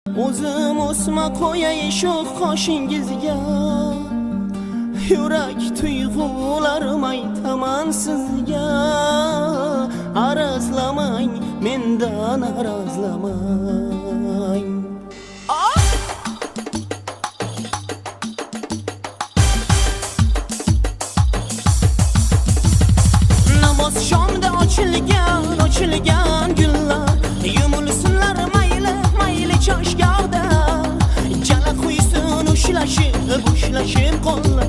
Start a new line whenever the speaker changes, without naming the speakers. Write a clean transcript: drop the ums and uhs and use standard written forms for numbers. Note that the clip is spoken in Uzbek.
O'zim o'sma qo'yay shu qoshingizga, yurak tuyg'ularim aytaman sizga. Arazlamang, mendan arazlamang. Namoz shomda ochilgan gullar, yumulsinlar mayli choshgohda. Jala quysin ushlashib qo'llar.